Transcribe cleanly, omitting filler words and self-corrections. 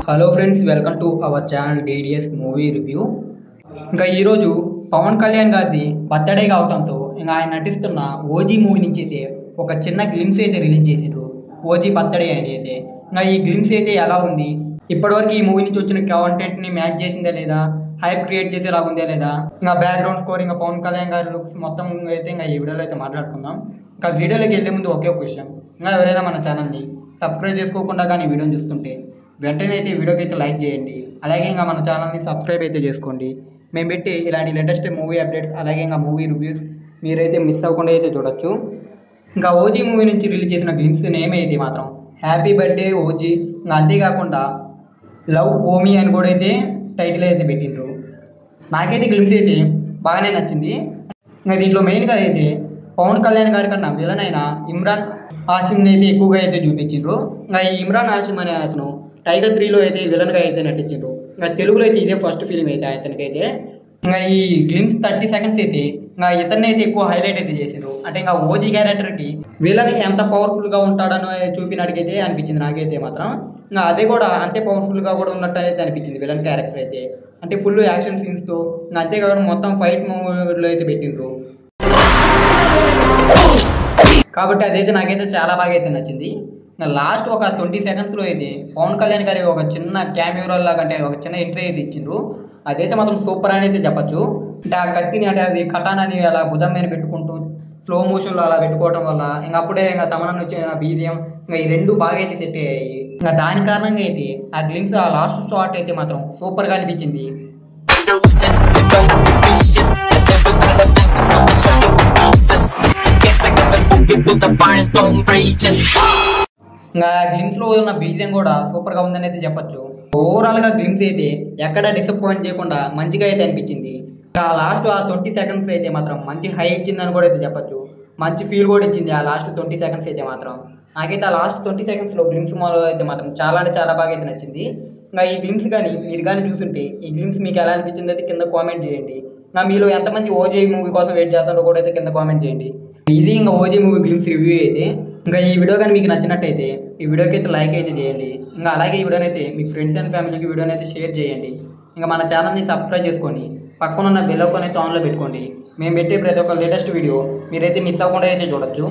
Hello friends, welcome to our channel DDS movie review. ఇంకా ఈరోజు పవన్ కళ్యాణ్ గారిది బర్త్డే కావడంతో ఇంకా ఆయన నటిస్తున్న ఓజీ మూవీ నుంచి అయితే ఒక చిన్న గ్లిమ్స్ అయితే రిలీజ్ చేసిండ్రు. ఓజీ బర్త్డే అని అయితే ఇంకా ఈ గ్లిమ్స్ అయితే ఎలా ఉంది, ఇప్పటివరకు ఈ మూవీ నుంచి వచ్చిన కాంటెంట్ని మ్యాచ్ చేసిందా లేదా, హైప్ క్రియేట్ చేసేలా ఉందా లేదా, ఇంకా బ్యాక్గ్రౌండ్ స్కోర్, ఇంకా పవన్ కళ్యాణ్ గారి లుక్స్ మొత్తం అయితే ఇంకా ఈ వీడియోలో అయితే మాట్లాడుకుందాం. ఇంకా వీడియోలోకి వెళ్ళే ముందు ఒకే క్వశ్చన్, ఇంకా ఎవరైనా మన ఛానల్ని సబ్స్క్రైబ్ చేసుకోకుండా కానీ వీడియోని చూస్తుంటే వెంటనే అయితే వీడియోకి అయితే లైక్ చేయండి. అలాగే ఇంకా మన ఛానల్ని సబ్స్క్రైబ్ అయితే చేసుకోండి. మేము పెట్టి ఇలాంటి లేటెస్ట్ మూవీ అప్డేట్స్ అలాగే ఇంకా మూవీ రివ్యూస్ మీరైతే మిస్ అవ్వకుండా అయితే చూడొచ్చు. ఇంకా ఓజీ మూవీ నుంచి రిలీజ్ చేసిన గ్లిమ్స్ నేమ్ అయితే మాత్రం హ్యాపీ బర్త్డే ఓజీ, ఇంకా అంతేకాకుండా లవ్ ఓమీ అని కూడా అయితే టైటిల్ అయితే పెట్టిండ్రు. నాకైతే గ్లిమ్స్ అయితే బాగానే నచ్చింది. ఇంకా దీంట్లో మెయిన్గా అయితే పవన్ కళ్యాణ్ గారి కన్నా విలన్ అయిన ఇమ్రాన్ హాషిమ్ని అయితే ఎక్కువగా అయితే చూపించిండ్రు. ఇంకా ఈ ఇమ్రాన్ హాషిమ్ అనే అతను టైగర్ 3లో అయితే విలన్గా అయితే నటించిండ్రు. ఇంకా తెలుగులో అయితే ఇదే ఫస్ట్ ఫిలిం అయితే అతనికైతే. ఇంకా ఈ గ్లిమ్స్ 30 సెకండ్స్ అయితే ఇంకా ఇతన్ని అయితే ఎక్కువ హైలైట్ అయితే చేసిండ్రు. అంటే ఇంకా ఓజీ క్యారెక్టర్కి విలన్ ఎంత పవర్ఫుల్గా ఉంటాడనో చూపినట్టుకైతే అనిపించింది నాకైతే మాత్రం. ఇంకా అదే కూడా అంతే పవర్ఫుల్గా కూడా ఉన్నట్టు అయితే అనిపించింది విలన్ క్యారెక్టర్ అయితే. అంటే ఫుల్ యాక్షన్ సీన్స్తో, ఇంకా అంతేకాకుండా మొత్తం ఫైట్ మూవీలో అయితే పెట్టిండ్రు. కాబట్టి అదైతే నాకైతే చాలా బాగా అయితే నచ్చింది. లాస్ట్ ఒక 20 సెకండ్స్లో అయితే పవన్ కళ్యాణ్ గారి ఒక చిన్న క్యామియో లాగా, అంటే ఒక చిన్న ఎంట్రీ అయితే ఇచ్చిండ్రు. అదైతే మాత్రం సూపర్ అని అయితే చెప్పచ్చు. అంటే ఆ కత్తిని, అంటే అది కటానాని అలా భుజం మీద పెట్టుకుంటూ స్లో మోషన్లో అలా పెట్టుకోవడం వల్ల ఇంకా అప్పుడే ఇంకా తమన్నా వచ్చిన బీజియం, ఇంకా ఈ రెండు బాగా అయితే సెట్ అయ్యాయి. ఇంకా దాని కారణంగా అయితే ఆ గ్లిమ్స్ ఆ లాస్ట్ షాట్ అయితే మాత్రం సూపర్గా అనిపించింది. ఇంకా గ్లిమ్స్లో ఉన్న బీజియం కూడా సూపర్గా ఉందని అయితే చెప్పచ్చు. ఓవరాల్గా గ్లిమ్స్ అయితే ఎక్కడ డిసప్పాయింట్ చేయకుండా మంచిగా అయితే అనిపించింది. ఇంకా లాస్ట్ ఆ 20 సెకండ్స్ అయితే మాత్రం మంచి హై ఇచ్చిందని కూడా అయితే చెప్పచ్చు. మంచి ఫీల్ కూడా ఇచ్చింది ఆ లాస్ట్ 20 సెకండ్స్ అయితే మాత్రం. నాకైతే ఆ లాస్ట్ 20 సెకండ్స్లో గ్లిమ్స్ మాలో అయితే మాత్రం చాలా అంటే చాలా బాగా అయితే నచ్చింది. ఇంకా ఈ గ్లిమ్స్ కానీ మీరు కానీ చూస్తుంటే ఈ గ్లిమ్స్ మీకు ఎలా అనిపించింది అయితే కింద కామెంట్ చేయండి. నా మీలో ఎంతమంది ఓజీ మూవీ కోసం వెయిట్ చేస్తారో కూడా అయితే కింద కామెంట్ చేయండి. ఇది ఇంకా ఓజీ మూవీ గ్లిమ్స్ రివ్యూ అయితే. ఇంకా ఈ వీడియో కానీ మీకు నచ్చినట్టయితే ఈ వీడియోకి అయితే లైక్ అయితే చేయండి. ఇంకా అలాగే ఈ వీడియోని అయితే మీ ఫ్రెండ్స్ అండ్ ఫ్యామిలీకి వీడియోని అయితే షేర్ చేయండి. ఇంకా మన ఛానల్ని సబ్స్క్రైబ్ చేసుకొని పక్కన ఉన్న బెల్ ఐకాన్ అయితే ఆన్లో పెట్టుకోండి. మేము పెట్టే ప్రతి ఒక్క లేటెస్ట్ వీడియో మీరైతే మిస్ అవ్వకుండా అయితే చూడొచ్చు.